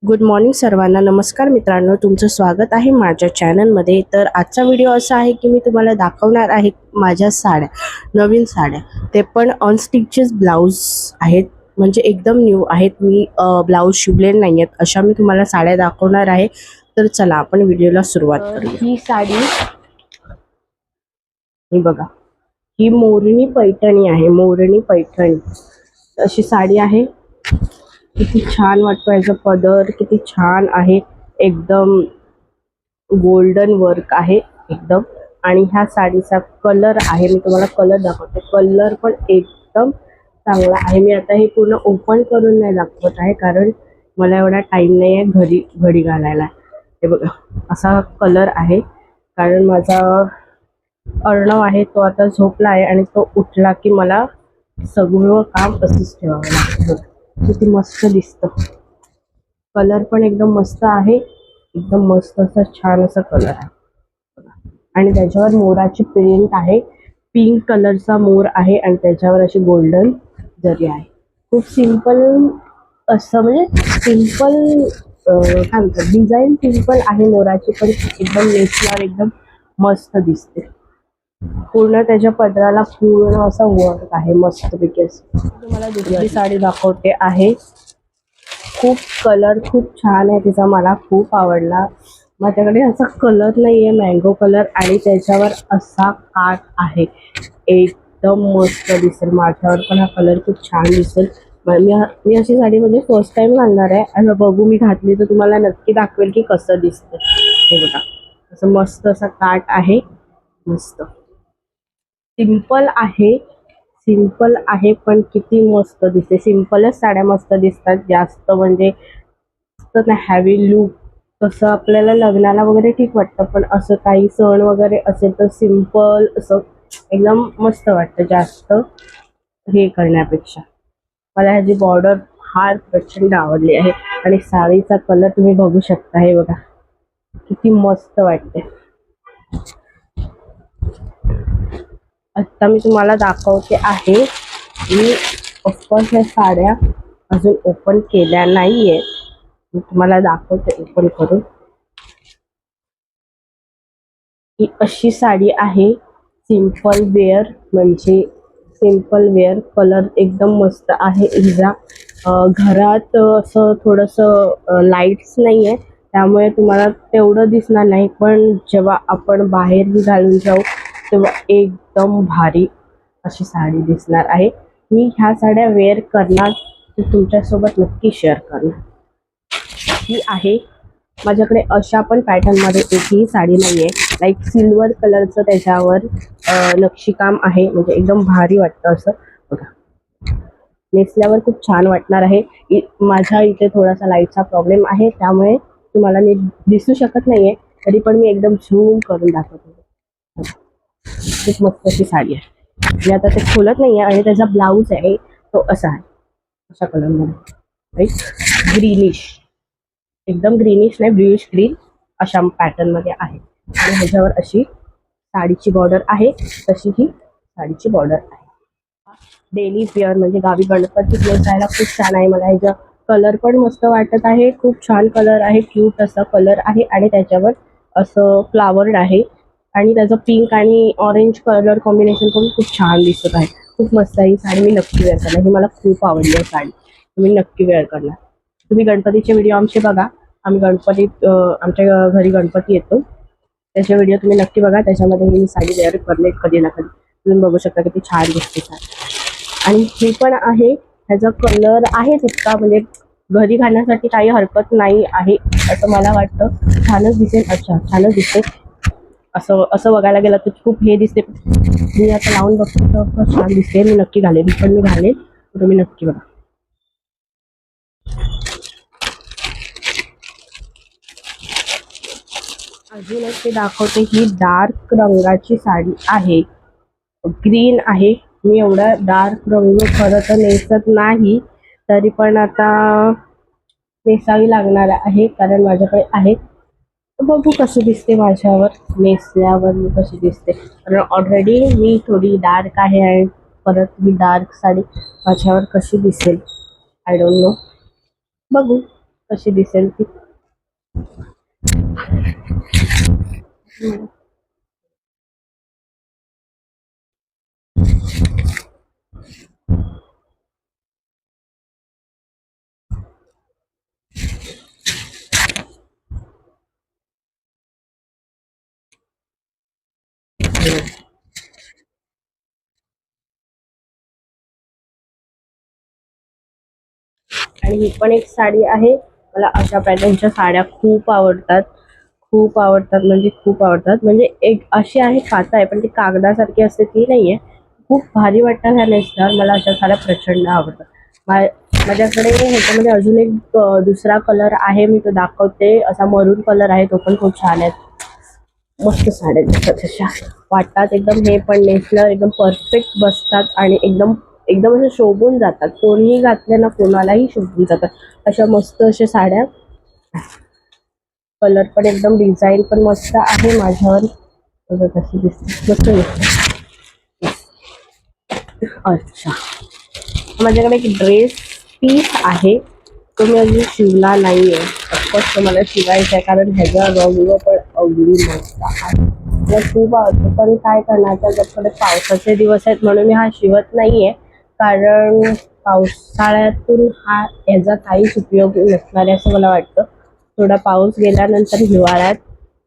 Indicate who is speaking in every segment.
Speaker 1: Good morning सर्वांना. नमस्कार मित्रांनो, तुमचं स्वागत आहे माझ्या चॅनलमध्ये. तर आजचा व्हिडिओ असा आहे की मी तुम्हाला दाखवणार आहे माझ्या साड्या, नवीन साड्या, ते पण अनस्टिचेस ब्लाऊज आहेत, म्हणजे एकदम न्यू आहेत. मी ब्लाऊज शिवलेले नाही आहेत, अशा मी तुम्हाला साड्या दाखवणार आहे. तर चला आपण व्हिडिओला सुरुवात करूया. ही साडी, ही बघा, ही मोरणी पैठणी आहे. मोरणी पैठणी अशी साडी आहे. किती छान वाटतो याचा पदर, किती छान आहे, एकदम गोल्डन वर्क आहे एकदम. आणि ह्या साडीचा कलर आहे, मी तुम्हाला कलर दाखवते. कलर पण एकदम चांगला आहे. मी आता हे पूर्ण ओपन करून नाही दाखवत आहे, कारण मला एवढा टाइम नाही आहे घडी घालायला. हे बघा, असा कलर आहे. कारण माझा अर्णव आहे, तो आता झोपला आहे आणि तो उठला की मला सगळं काम तसंच ठेवावं लागतं. किती मस्त दिसतं. कलर पण एकदम मस्त आहे, एकदम मस्त असं छान असं कलर आहे. आणि त्याच्यावर मोराची प्रिंट आहे. पिंक कलरचा मोर आहे आणि त्याच्यावर अशी गोल्डन जरी आहे. खूप सिंपल असं, म्हणजे सिंपल काय म्हणतात, डिझाईन सिंपल आहे मोराची, पण एकदम नेसल्यावर एकदम मस्त दिसते. पूर्ण त्याच्या पदराला पूर्ण असं वर्क आहे मस्तपैकी असं. तुम्हाला दुसरी साडी दाखवते आहे. खूप कलर खूप छान आहे तिचा, मला खूप आवडला. माझ्याकडे असा कलर नाही आहे, मँगो कलर, आणि त्याच्यावर असा काठ आहे. एकदम मस्त दिसेल माझ्यावर पण हा कलर, खूप छान दिसेल. मी अशी साडी म्हणजे फर्स्ट टाइम घालणार आहे. आणि बघू, मी घातली तर तुम्हाला नक्की दाखवेल की कसं दिसतं. हे बघा, असं मस्त असा काठ आहे, मस्त सिंपल आहे. सिंपल आहे पण किती मस्त दिसते. सिंपलच साड्या मस्त दिसतात, जास्त म्हणजे जास्त नाही हॅवी लुक. तसं आपल्याला लग्नाला वगैरे ठीक वाटतं, पण असं काही सण वगैरे असेल तर सिंपल असं एकदम मस्त वाटतं, जास्त हे करण्यापेक्षा. मला ह्याची बॉर्डर फार प्रचंड आवडली आहे. आणि साडीचा कलर तुम्ही बघू शकता, हे बघा किती मस्त वाटते. आता मी तुम्हाला दाखवते आहे. मी ऑफकोर्स ह्या साड्या अजून ओपन केल्या नाहीये, मी तुम्हाला दाखवते ओपन करून. ही अशी साडी आहे, सिंपल वेअर, म्हणजे सिंपल वेअर. कलर एकदम मस्त आहे हिचा. घरात असं थोडंसं लाईट्स नाही आहे, त्यामुळे तुम्हाला तेवढं दिसणार नाही, पण जेव्हा आपण बाहेरही घालून जाऊ तेव्हा एकदम भारी अशी साडी दिसणार आहे. मी ह्या साड्या वेअर करणार, ती तुमच्यासोबत नक्की शेअर करणार. ही आहे माझ्याकडे अशा पण पॅटर्नमध्ये एकही साडी नाही आहे. लाईक सिल्वर कलरचं त्याच्यावर नक्षीकाम आहे, म्हणजे एकदम भारी वाटतं असं. बघा, नेसल्यावर खूप छान वाटणार आहे. माझ्या इथे थोडासा लाईटचा प्रॉब्लेम आहे, त्यामुळे तुम्हाला नीट दिसू शकत नाहीये, तरी पण मी एकदम झूम करून दाखवते. खूप मस्त अशी साडी आहे. मी आता ते खोलत नाहीये. आणि त्याचा ब्लाऊज आहे तो असा आहे, अशा कलरमध्ये, राईट, ग्रीनिश, एकदम ग्रीनिश नाही, ब्लूइश ग्रीन अशा पॅटर्न मध्ये आहे. आणि ह्याच्यावर अशी साडीची बॉर्डर आहे, तशी ही साडीची बॉर्डर आहे. डेली वेअर म्हणजे गावी गणपती नेसायला खूप छान आहे. मला ह्याचा कलर पण मस्त वाटत आहे, खूप छान कलर आहे, क्यूट असा कलर आहे. आणि त्याच्यावर असं फ्लावर्ड आहे, आणि त्याचं पिंक आणि ऑरेंज कलर कॉम्बिनेशन पण खूप छान दिसत आहे. खूप मस्त आहे ही साडी, मी नक्की वेअर करणार. ही मला खूप आवडली आहे साडी, मी नक्की वेअर करणार. तुम्ही गणपतीचे व्हिडिओ आमचे बघा. आम्ही गणपतीत आमच्या घरी गणपती येतो, त्याचे व्हिडिओ तुम्ही नक्की बघा. त्याच्यामध्ये मी साडी वेअर करणे कधी ना कधी. तुम्ही बघू शकता किती छान दिसते साडी. आणि ही पण आहे, ह्याचा कलर आहे तितका, म्हणजे घरी घालण्यासाठी काही हरकत नाही आहे असं मला वाटतं. छानच दिसेल, अच्छा छानच दिसते. असं असं बघायला गेलं तर खूप हे दिसते. मी आता लावून बघतो तर छान दिसते. मी नक्की घालेन, पण मी घालेन, तुम्ही नक्की बघा. अजून एक ते दाखवते. ही डार्क रंगाची साडी आहे, ग्रीन आहे. मी एवढा डार्क रंग खरं तर नेसत नाही, तरी पण आता नेसावी लागणार आहे, कारण माझ्याकडे आहे. बघू कशी दिसते माझ्यावर नेसल्यावर, मी कशी दिसते. कारण ऑलरेडी मी थोडी डार्क आहे, आणि परत मी डार्क साडी माझ्यावर कशी दिसेल आय डोंट नो, बघू. कशी दिसेल ती. आणि ही पण एक साडी आहे. मला अशा पॅटर्नच्या साड्या खूप आवडतात, खूप आवडतात, म्हणजे खूप आवडतात. म्हणजे एक अशी आहे, काचा आहे पण ती कागदासारखी असते ती नाहीये. खूप भारी वाटतात ह्या नेसल्यावर. मला अशा साड्या प्रचंड आवडतात. माझ्याकडे ह्याच्यामध्ये अजून एक दुसरा कलर आहे, मी तो दाखवते. असा मरून कलर आहे, तो पण खूप छान आहे. मस्त साड्या दिसतात तशा, वाटतात एकदम. हे पण नेसल्यावर एकदम परफेक्ट बसतात आणि एकदम एकदम असे शोभून जातात. कोणीही घातले ना कोणालाही शोभून जातात. अशा मस्त अशा साड्या. कलर पण एकदम, डिझाईन पण मस्त आहे माझ्यावर. कशी दिसते, मस्त दिसते. अच्छा, माझ्याकडे एक ड्रेस पीस आहे, तो मी अजून शिवला नाहीये. ऑफकोर्स तो मला शिवायचा आहे, कारण ह्याचा रंग पण अगदी मस्त आहे. मला खूप आवडतो, पण काय करणार, त्याच्याकडे पावसाचे दिवस आहेत म्हणून मी हा शिवत नाहीये. कारण पावसाळ्यातून ह्याचा काहीच उपयोग नसणार आहे असं मला वाटतं. थोडा पाऊस गेल्यानंतर हिवाळ्यात,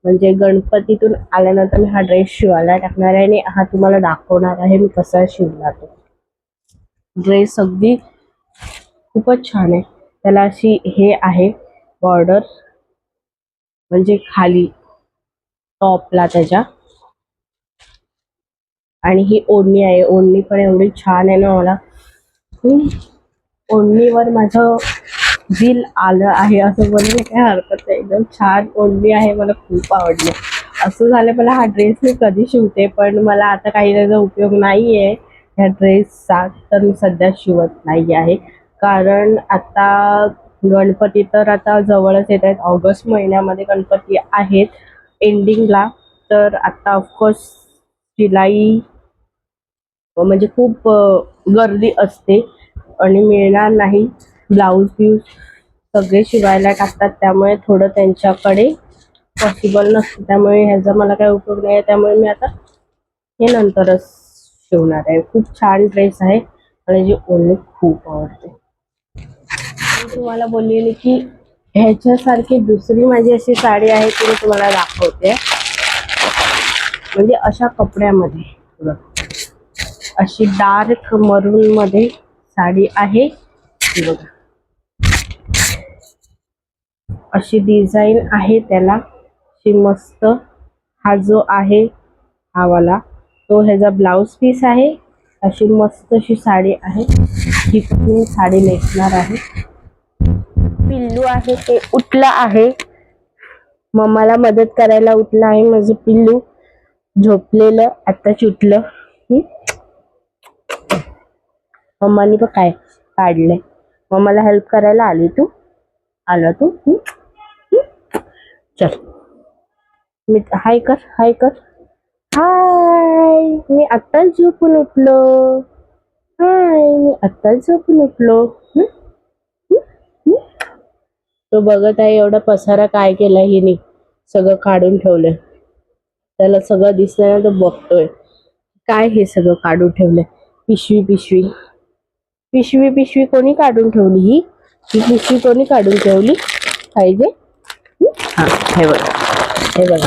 Speaker 1: म्हणजे गणपतीतून आल्यानंतर मी हा ड्रेस शिवायला टाकणार आहे आणि हा तुम्हाला दाखवणार आहे मी कसा शिवला तो ड्रेस. अगदी खूपच छान आहे. त्याला अशी हे आहे बॉर्डर, म्हणजे खाली टॉपला त्याच्या. आणि ही ओढणी आहे, ओढणी पण एवढी छान आहे ना, मला ओढणीवर माझं दिल आलं आहे असं बोलायला काही हरकत नाही. एकदम छान ओढणी आहे, मला खूप आवडली. असं झालं मला हा ड्रेस मी कधी शिवते, पण मला आता काही त्याचा उपयोग नाही आहे ह्या ड्रेसचा, तर मी सध्या शिवत नाही आहे. कारण आता गणपती तर आता जवळच येत आहेत. ऑगस्ट महिन्यामध्ये गणपती आहेत एंडिंगला. तर आता ऑफकोर्स शिलाई म्हणजे खूप गर्दी असते आणि मिळणार नाही. ब्लाऊज ब्यूज सगळे शिवायला टाकतात, त्यामुळे थोडं त्यांच्याकडे पॉसिबल नसतं. त्यामुळे ह्याचा मला काही उपयोग नाही आहे. त्यामुळे मी आता हे नंतरच शिवणार आहे. खूप छान ड्रेस आहे, मला जी ओढणी खूप आवडते. मी तुम्हाला बोललेली की ह्याच्यासारखी दुसरी माझी अशी साडी आहे, ती मी तुम्हाला दाखवते. म्हणजे अशा कपड्यामध्ये अशी डार्क मरून मध्ये साडी आहे. बघा, अशी डिझाईन आहे त्याला, अशी मस्त. हा जो आहे हा वाला, तो ह्याचा ब्लाउज पीस आहे. अशी मस्त अशी साडी आहे, ही मी साडी नेसणार आहे. पिल्लू आहे ते उठलं आहे, मम्माला मदत करायला उठलं आहे माझं पिल्लू. झोपलेलं आत्ताच उठलं. मम्मानी पण काय काढलंय, मम्माला हेल्प करायला आली तू, आला तू. चल, मी हाय कर, हाय कर, हाय. मी आत्ताच झोपून उठलो, हाय, मी आत्ताच झोपून उठलो. तो बघत आहे एवढा पसारा काय केलाय हिने, सगळं काढून ठेवलंय. त्याला सगळं दिसलं ना, तो बघतोय काय हे सगळं काढून ठेवलंय. पिशवी पिशवी पिशवी पिशवी कोणी काढून ठेवली, ही पिशवी कोणी काढून ठेवली पाहिजे. हा, हे बघा, हे बघा,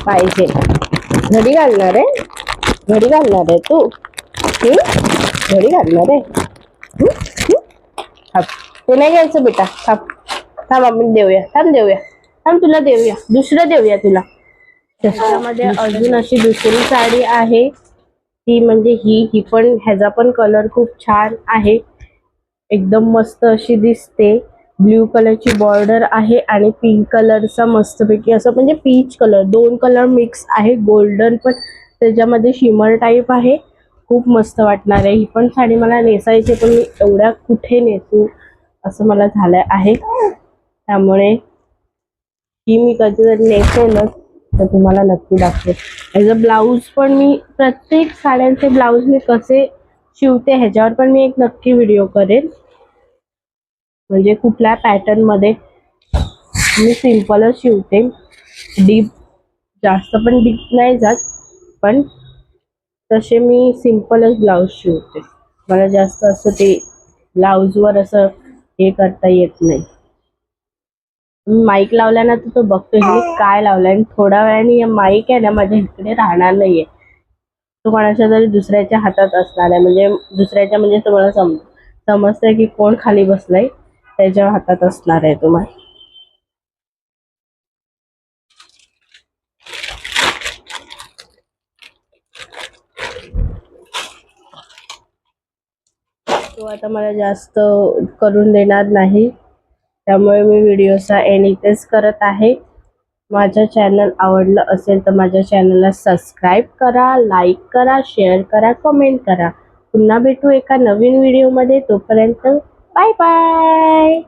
Speaker 1: पाहिजे. घडी घालणार आहे, घडी घालणार आहे तू, घडी घालणार आहे. ते नाही घ्यायचं बेटा, थांब थांब, आपण देऊया, थांब देऊया, थांब तुला देऊया, दुसरं देऊया तुला. त्याच्यामध्ये अजून अशी दुसरी साडी आहे, ती म्हणजे ही पण, ह्याचा पण कलर खूप छान आहे, एकदम मस्त अशी दिसते. ब्ल्यू कलरची बॉर्डर आहे आणि पिंक कलरचा मस्तपैकी असं, म्हणजे पीच कलर, दोन कलर मिक्स आहे. गोल्डन पण त्याच्यामध्ये शिमर टाईप आहे, खूप मस्त वाटणार आहे. ही पण साडी मला नेसायची, पण मी एवढ्या कुठे नेसू असं मला झालं आहे. त्यामुळे ही मी कधीतरी नेसेलच, तर तुम्हाला नक्की दाखवेल. ह्याचं ब्लाऊज पण मी, प्रत्येक साड्यांचे ब्लाऊज मी कसे शिवते ह्याच्यावर पण मी एक नक्की व्हिडिओ करेन. म्हणजे कुठल्या पॅटर्न मध्ये मी सिम्पलच शिवते, डीप जास्त पण डीप नाही जात, पण तसे मी सिम्पलच ब्लाऊज शिवते. मला जास्त असं ते ब्लाऊजवर असं हे करता येत नाही. माईक लावल्यानंतर तो बघतोय मी काय लावलंय, आणि थोड्या वेळाने माईक आहे ना माझ्या इकडे राहणार नाहीये, तो कोणाच्या तरी दुसऱ्याच्या हातात असणार आहे. म्हणजे दुसऱ्याच्या म्हणजे तुम्हाला समजतंय की कोण खाली बसलाय, त्याच्या हातात असणार आहे तो माईक. तो आता मला जास्त करून देणार नाही, त्यामुळे मी व्हिडिओचा एंड इथेच करत आहे. माझं चॅनल आवडलं असेल तर माझ्या चॅनलला सबस्क्राईब करा, लाईक करा, शेअर करा, कमेंट करा. पुन्हा भेटू एका नवीन व्हिडिओमध्ये. तोपर्यंत बाय बाय.